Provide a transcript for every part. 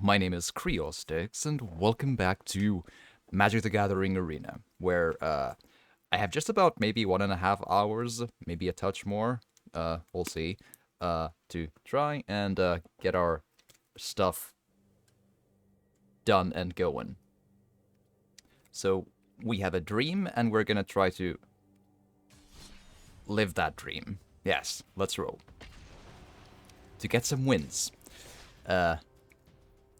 my name is Creostix, and welcome back to Magic the Gathering Arena, where I have just about maybe 1.5 hours, maybe a touch more, we'll see, to try and get our stuff done and going. So we have a dream, and we're gonna try to live that dream. Yes, let's roll. To get some wins.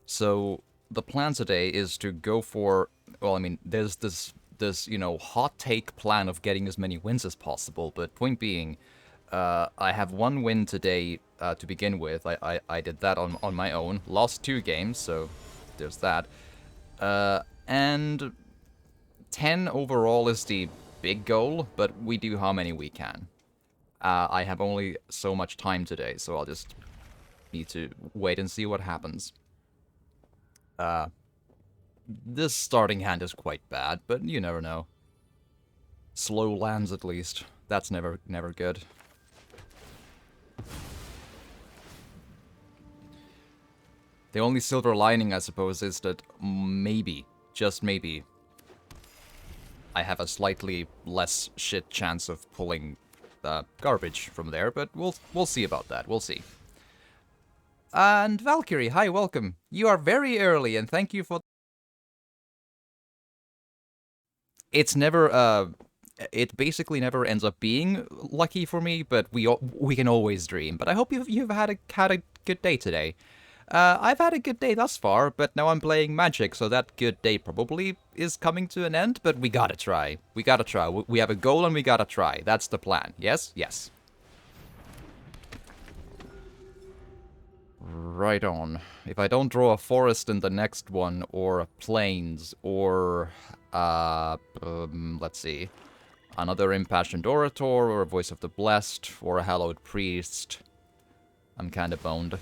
So the plan today is to go for, well, I mean, there's this hot take plan of getting as many wins as possible, but point being, I have one win today to begin with. I did that on my own. Lost 2 games, so there's that. And 10 overall is the big goal, but we do how many we can. I have only so much time today, so I'll just need to wait and see what happens. This starting hand is quite bad, but you never know. Slow lands at least. That's never good. The only silver lining, I suppose, is that maybe, just maybe, I have a slightly less shit chance of pulling garbage from there, but we'll see about that. We'll see. And Valkyrie, hi, welcome. You are very early, and thank you for... It's never, it basically never ends up being lucky for me, but we can always dream. But I hope you've had a good day today. I've had a good day thus far, but now I'm playing Magic, so that good day probably is coming to an end, but we gotta try. We gotta try. We have a goal and we gotta try. That's the plan. Yes? Yes. Right on. If I don't draw a forest in the next one, or a plains, or, let's see, another Impassioned Orator, or a Voice of the Blessed, or a Hallowed Priest, I'm kinda boned.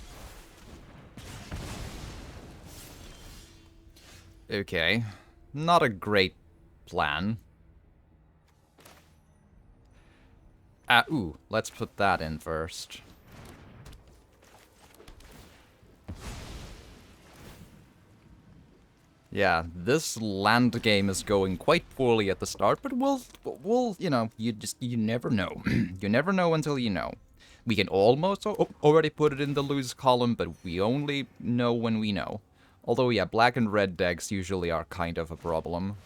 Okay. Not a great plan. Ooh, let's put that in first. Yeah, this land game is going quite poorly at the start, but we'll, you never know. You never know until you know. We can almost already put it in the lose column, but we only know when we know. Although, yeah, black and red decks usually are kind of a problem.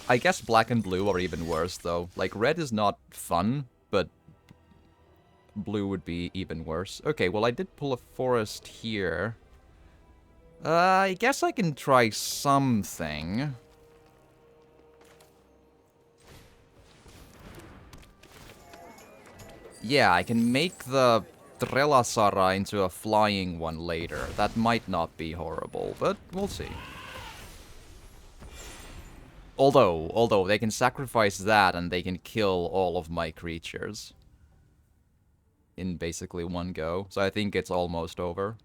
I guess black and blue are even worse, though. Like, red is not fun, but blue would be even worse. Okay, well, I did pull a forest here. I guess I can try something. Yeah, I can make the Trelasara into a flying one later. That might not be horrible, but we'll see. Although they can sacrifice that and they can kill all of my creatures in basically one go. So I think it's almost over.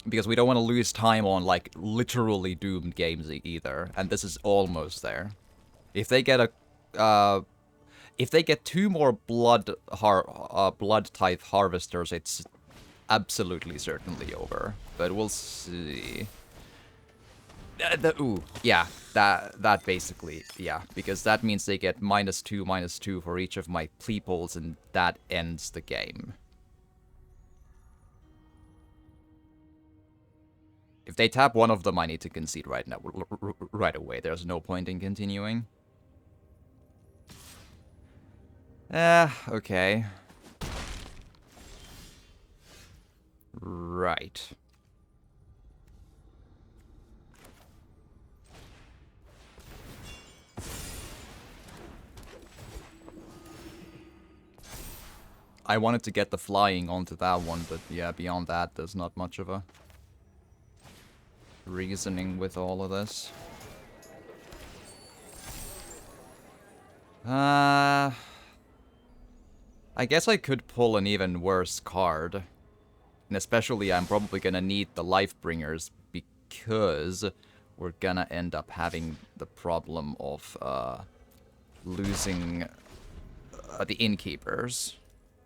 Because we don't want to lose time on, like, literally doomed games either. And this is almost there. If they get if they get 2 more blood type harvesters, it's absolutely certainly over. But we'll see. Ooh, yeah, that basically, yeah, because that means they get -2/-2 for each of my Pleeples, and that ends the game. If they tap one of them, I need to concede right now, right away. There's no point in continuing. Okay. Right. I wanted to get the flying onto that one, but yeah, beyond that, there's not much of a reasoning with all of this. I guess I could pull an even worse card. And especially, I'm probably gonna need the Lifebringers, because we're gonna end up having the problem of losing the innkeepers.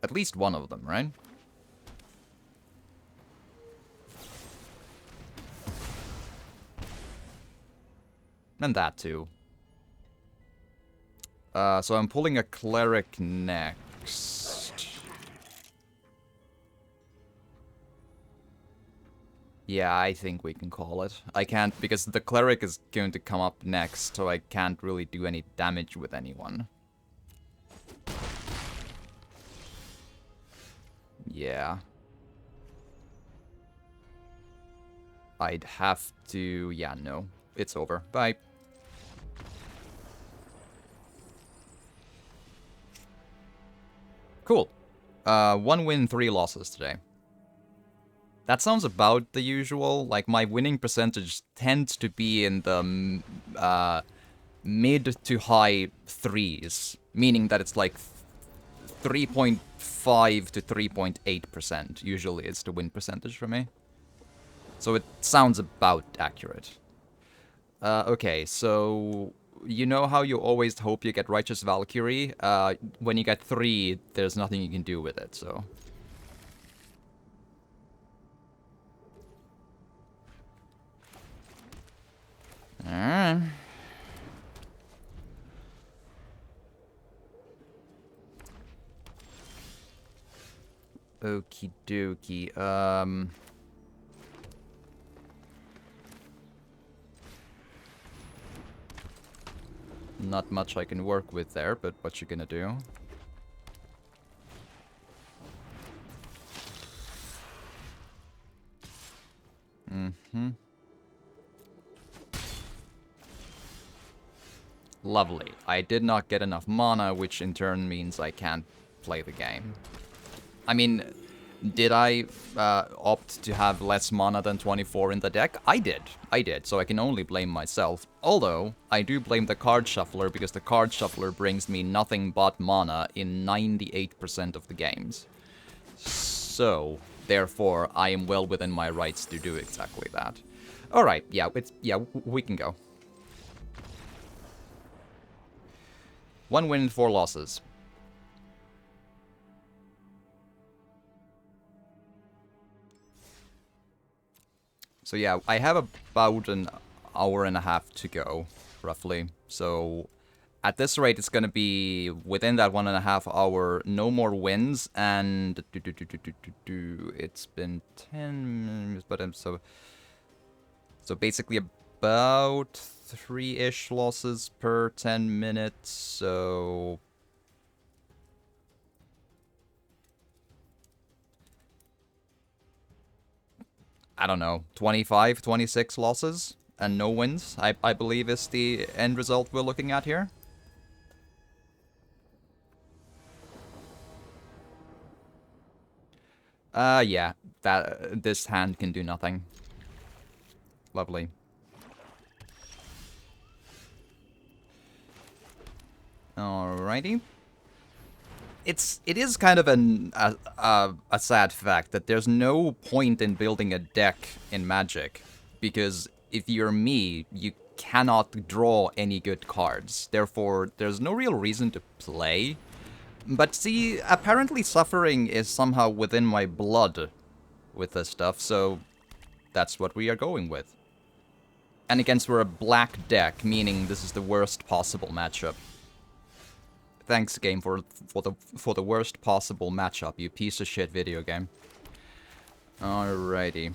At least one of them, right? And that too. So I'm pulling a cleric next. Yeah, I think we can call it. I can't, because the cleric is going to come up next, so I can't really do any damage with anyone. Yeah. I'd have to... Yeah, no. It's over. Bye. Cool. 1 win, 3 losses today. That sounds about the usual. Like, my winning percentage tends to be in the mid to high 3s, meaning that it's like 3.5 to 3.8% usually is the win percentage for me. So it sounds about accurate. Okay, so you know how you always hope you get Righteous Valkyrie? When you get 3, there's nothing you can do with it, so... Alright. Okie dokie. Not much I can work with there, but what you gonna do? Mm-hmm. Lovely. I did not get enough mana, which in turn means I can't play the game. I mean, did I opt to have less mana than 24 in the deck? I did, so I can only blame myself. Although, I do blame the card shuffler, because the card shuffler brings me nothing but mana in 98% of the games. So, therefore, I am well within my rights to do exactly that. Alright, yeah, we can go. 1 win, 4 losses. So yeah, I have about an hour and a half to go, roughly. So at this rate, it's gonna be within that 1.5 hour, no more wins, and it's been 10 minutes, but I'm so basically about 3-ish losses per 10 minutes, so... I don't know, 25, 26 losses and no wins, I believe is the end result we're looking at here. Yeah, this hand can do nothing. Lovely. Alrighty. It is kind of a sad fact that there's no point in building a deck in Magic, because if you're me, you cannot draw any good cards. Therefore, there's no real reason to play. But see, apparently suffering is somehow within my blood with this stuff, so that's what we are going with. And against we're a black deck, meaning this is the worst possible matchup. Thanks, game, for the worst possible matchup, you piece of shit video game. Alrighty.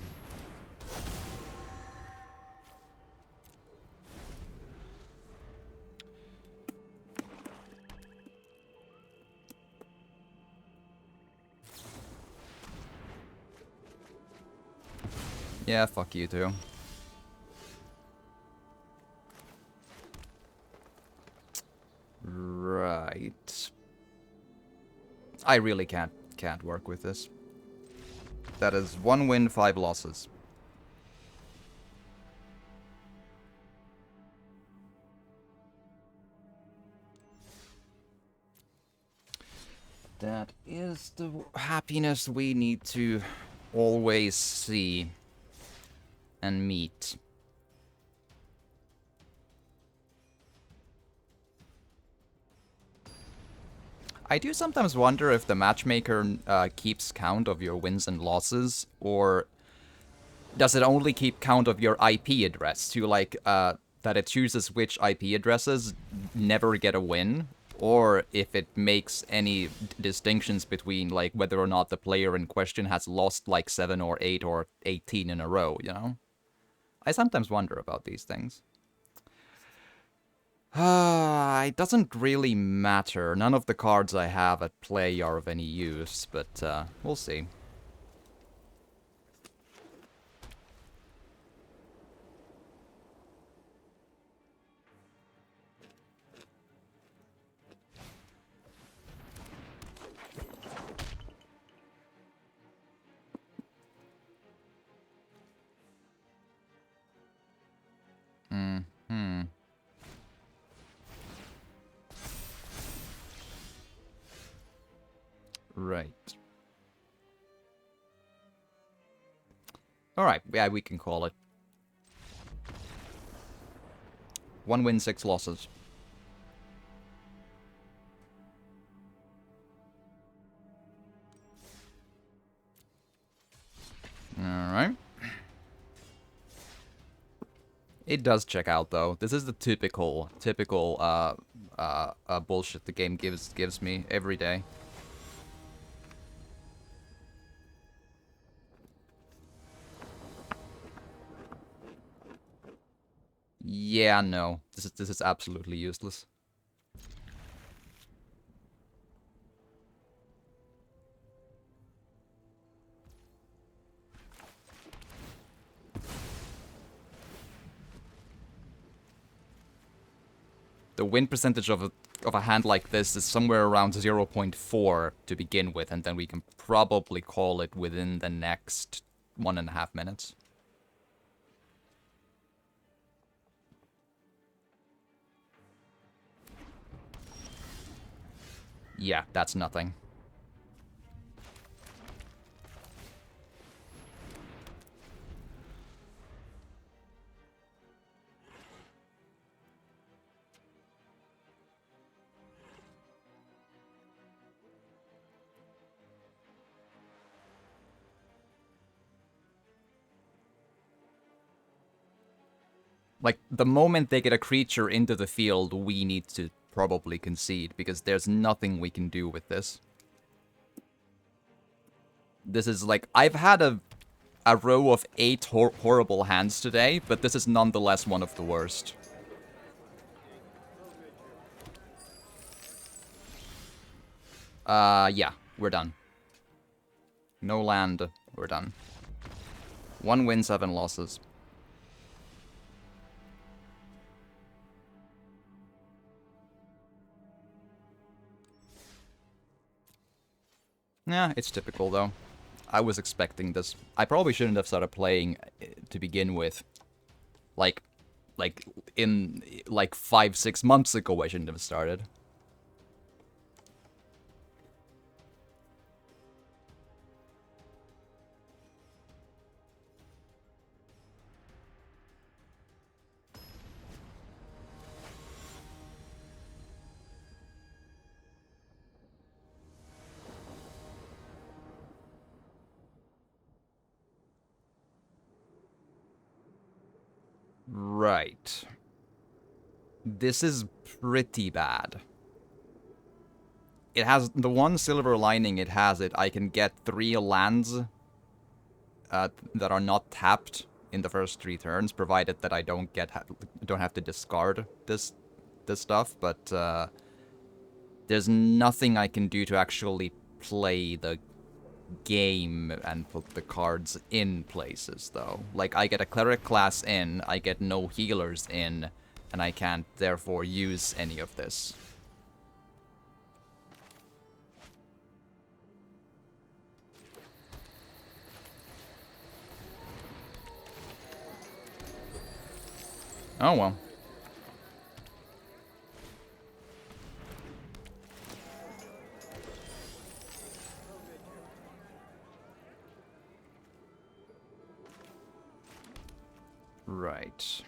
Yeah, fuck you too. Right. I really can't work with this. That is 1 win, 5 losses. That is the happiness we need to always see and meet. I do sometimes wonder if the matchmaker keeps count of your wins and losses, or does it only keep count of your IP address to like that it chooses which IP addresses never get a win, or if it makes any distinctions between like whether or not the player in question has lost like 7 or 8 or 18 in a row, you know? I sometimes wonder about these things. It doesn't really matter. None of the cards I have at play are of any use, but we'll see. Hmm. Right. Alright, yeah, we can call it. 1 win, 6 losses. Alright. It does check out, though. This is the typical bullshit the game gives me every day. Yeah, no. This is absolutely useless. The win percentage of a hand like this is somewhere around 0.4 to begin with, and then we can probably call it within the next 1.5 minutes. Yeah, that's nothing. Like, the moment they get a creature into the field, we need to probably concede, because there's nothing we can do with this. This is like, I've had a row of 8 horrible hands today, but this is nonetheless one of the worst. Yeah, we're done. No land, we're done. 1 win, 7 losses. Yeah, it's typical, though. I was expecting this. I probably shouldn't have started playing to begin with. Like, in, like, 5-6 months ago, I shouldn't have started. Right. This is pretty bad. It has the one silver lining it has it. I can get 3 lands that are not tapped in the first 3 turns, provided that I don't have to discard this stuff. But there's nothing I can do to actually play the game and put the cards in places, though. Like, I get a cleric class in, I get no healers in, and I can't therefore use any of this. Oh well. Right.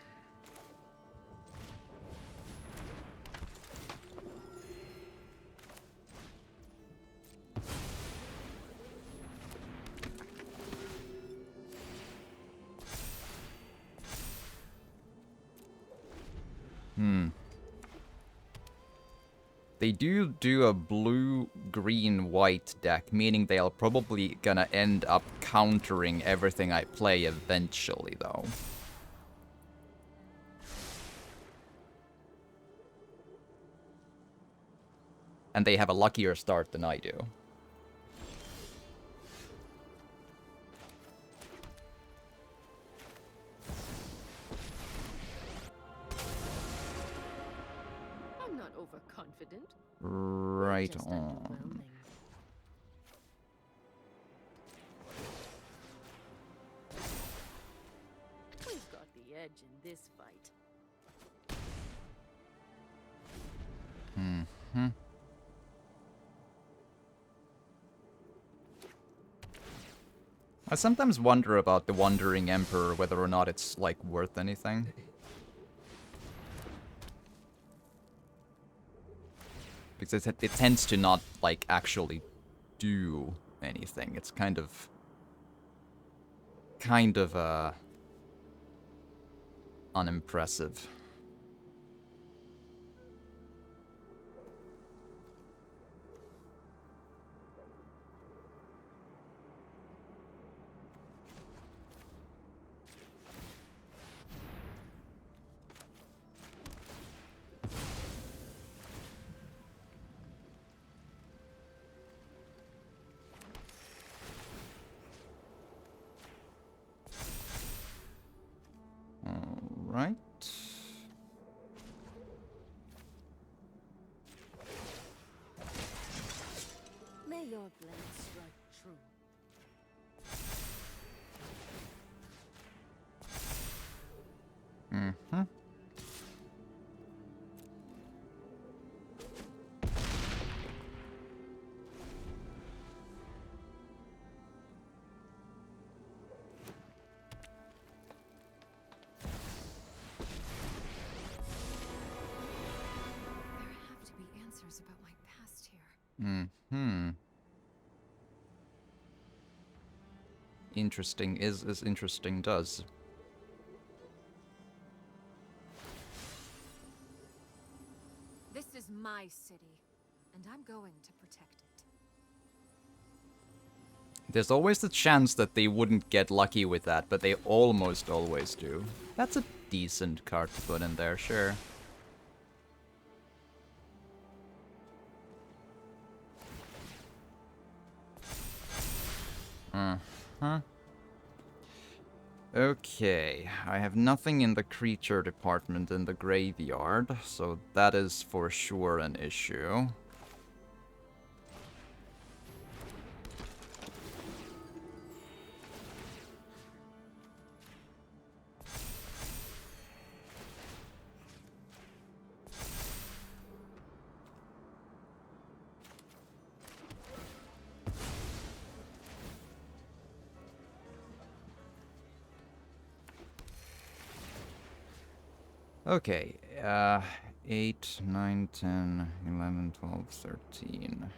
They do a blue-green-white deck, meaning they'll probably gonna end up countering everything I play eventually, though. And they have a luckier start than I do. I'm not overconfident. Right Just on. underwhelming. We've got the edge in this fight. I sometimes wonder about the Wandering Emperor, whether or not it's, like, worth anything. Because it tends to not, like, actually do anything. It's kind of, unimpressive. Alright. May your blade strike true. Mm-hmm. There have to be answers about my past here. Mm-hmm. Interesting is as interesting does. This is my city, and I'm going to protect it. There's always the chance that they wouldn't get lucky with that, but they almost always do. That's a decent card to put in there, sure. Uh-huh. Okay, I have nothing in the creature department in the graveyard, so that is for sure an issue. Okay, 8, 9, 10, 11, 12, 13.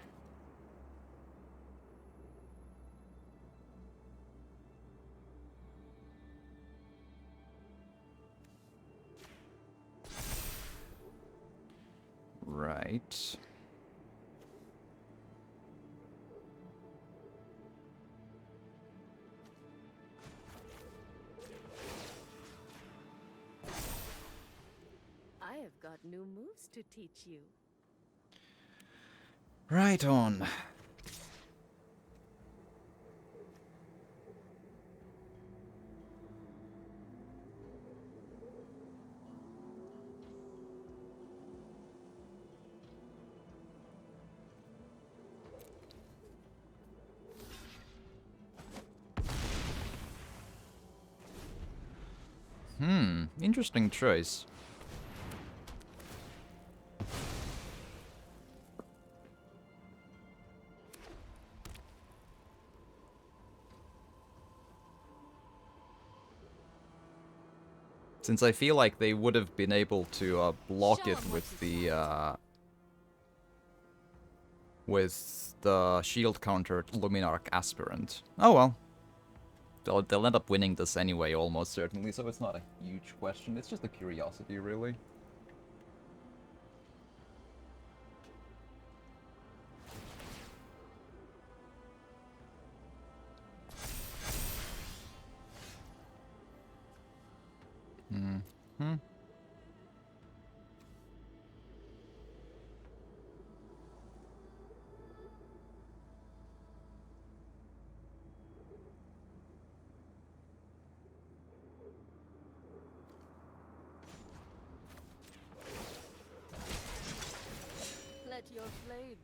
Right. I have got new moves to teach you. Right on. Interesting choice. Since I feel like they would have been able to block it with the shield counter Luminarch Aspirant. Oh well. They'll end up winning this anyway, almost certainly, so it's not a huge question. It's just a curiosity, really.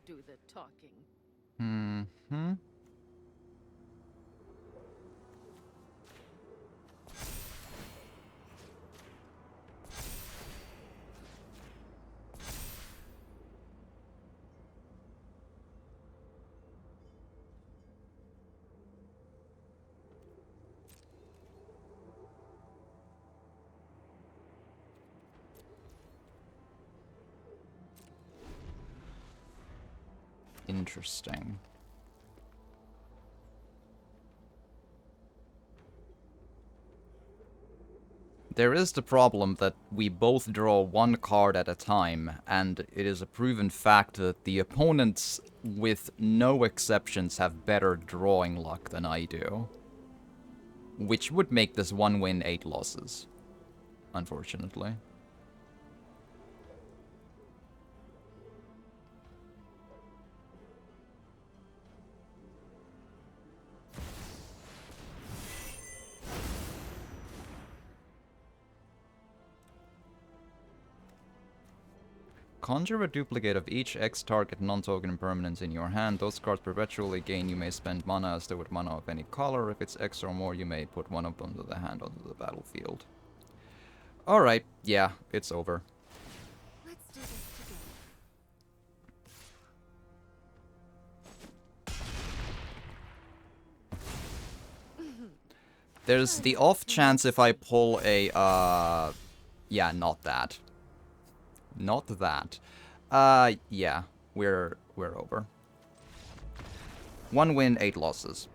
do the talking. Hmm. Interesting. There is the problem that we both draw one card at a time, and it is a proven fact that the opponents, with no exceptions, have better drawing luck than I do. Which would make this 1 win, 8 losses. Unfortunately. Conjure a duplicate of each X target non-token permanence in your hand. Those cards perpetually gain. You may spend mana as though with mana of any color. If it's X or more, you may put one of them to the hand onto the battlefield. Alright, yeah, it's over. Let's do this together. There's the off chance if I pull a, yeah, not that. Not that. Yeah, we're over. 1 win, 8 losses.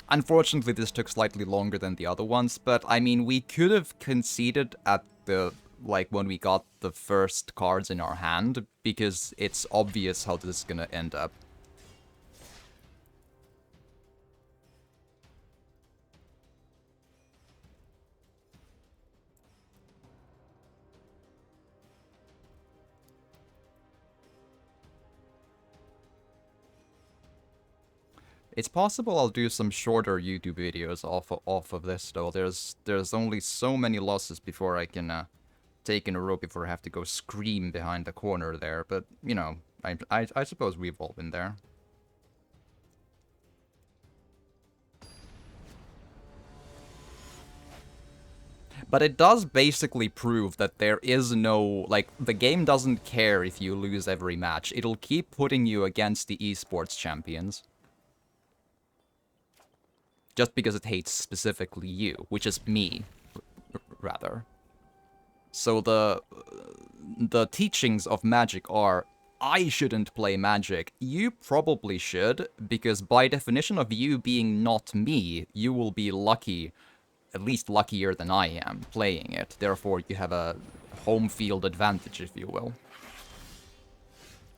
Unfortunately, this took slightly longer than the other ones, but I mean, we could have conceded at the, like, when we got the first cards in our hand, because it's obvious how this is gonna end up. It's possible I'll do some shorter YouTube videos off of this though. There's only so many losses before I can take in a row before I have to go scream behind the corner there. But you know, I suppose we've all been there. But it does basically prove that there is no, like, the game doesn't care if you lose every match. It'll keep putting you against the esports champions. Just because it hates specifically you, which is me, rather. So the teachings of Magic are, I shouldn't play Magic. You probably should, because by definition of you being not me, you will be lucky, at least luckier than I am, playing it. Therefore, you have a home field advantage, if you will.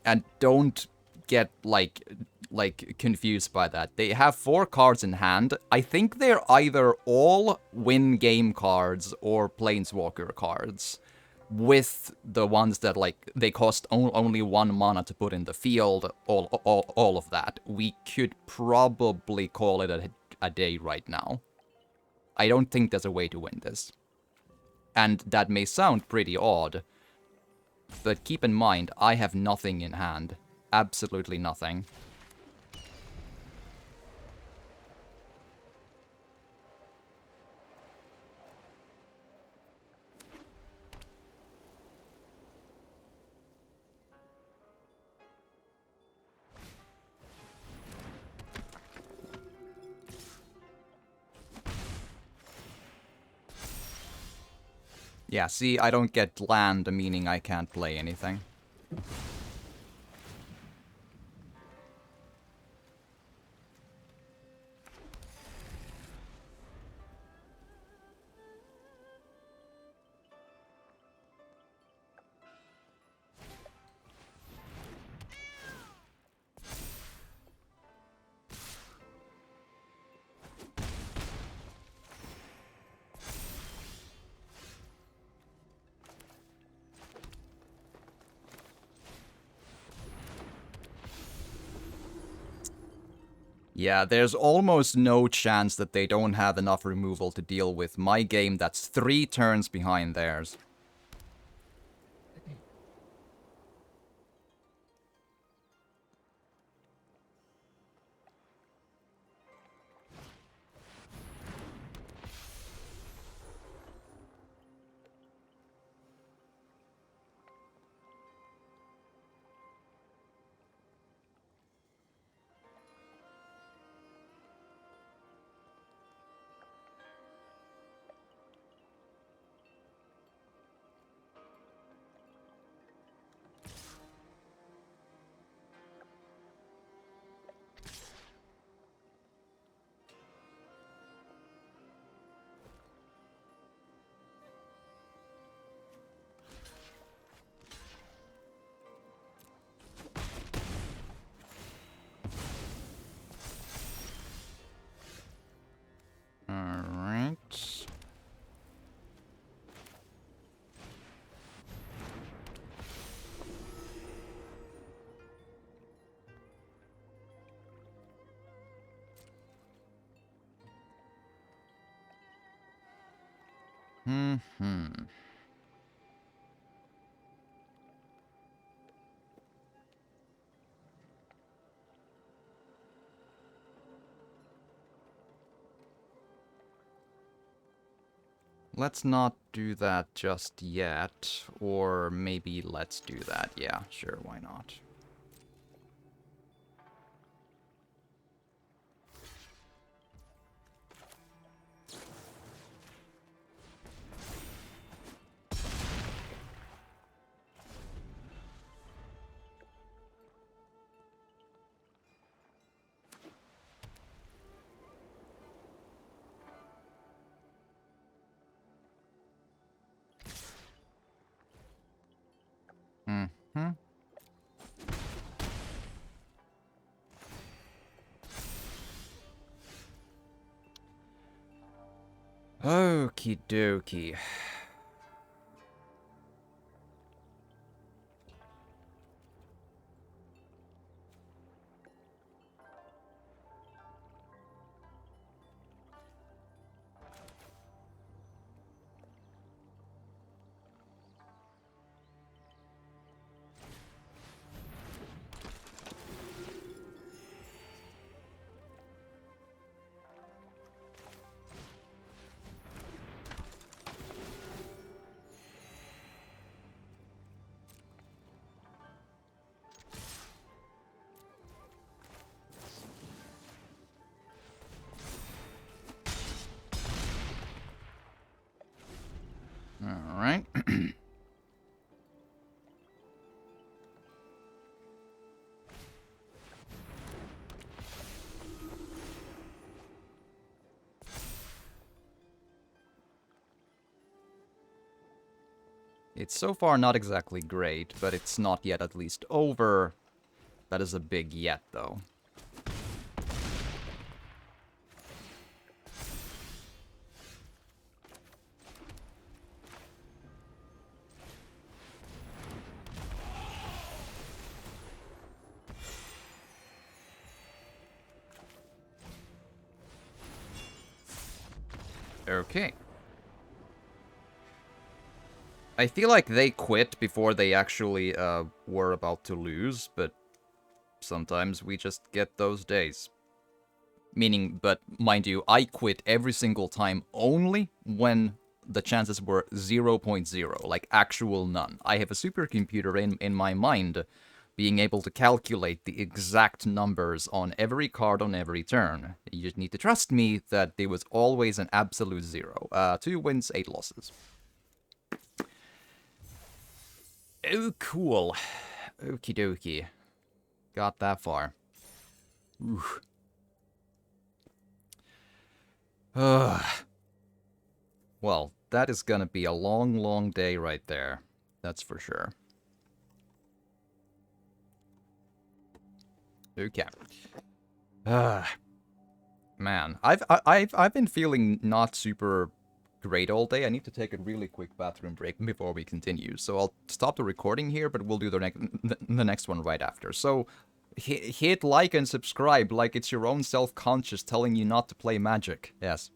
And don't get, like confused by that. They have 4 cards in hand. I think they're either all win game cards or planeswalker cards, with the ones that, like, they cost only 1 mana to put in the field, all of that. We could probably call it a day right now. I don't think there's a way to win this. And that may sound pretty odd, but keep in mind, I have nothing in hand. Absolutely nothing. Yeah, see, I don't get land, meaning I can't play anything. Yeah, there's almost no chance that they don't have enough removal to deal with my game that's 3 turns behind theirs. Hmm. Let's not do that just yet, or maybe let's do that. Yeah, sure, why not? Hmm. Okie dokie. Alright. It's so far not exactly great, but it's not yet at least over. That is a big yet, though. Okay. I feel like they quit before they actually were about to lose, but sometimes we just get those days. Meaning, but mind you, I quit every single time only when the chances were 0.0, like actual none. I have a supercomputer in my mind being able to calculate the exact numbers on every card on every turn. You just need to trust me that there was always an absolute 0. 2 wins, 8 losses. Oh, cool. Okie dokie. Got that far. Oof. Well, that is gonna be a long, long day right there. That's for sure. Okay. Man, I've been feeling not super great all day. I need to take a really quick bathroom break before we continue. So I'll stop the recording here, but we'll do the next one right after. So hit like and subscribe like it's your own self-conscious telling you not to play Magic. Yes.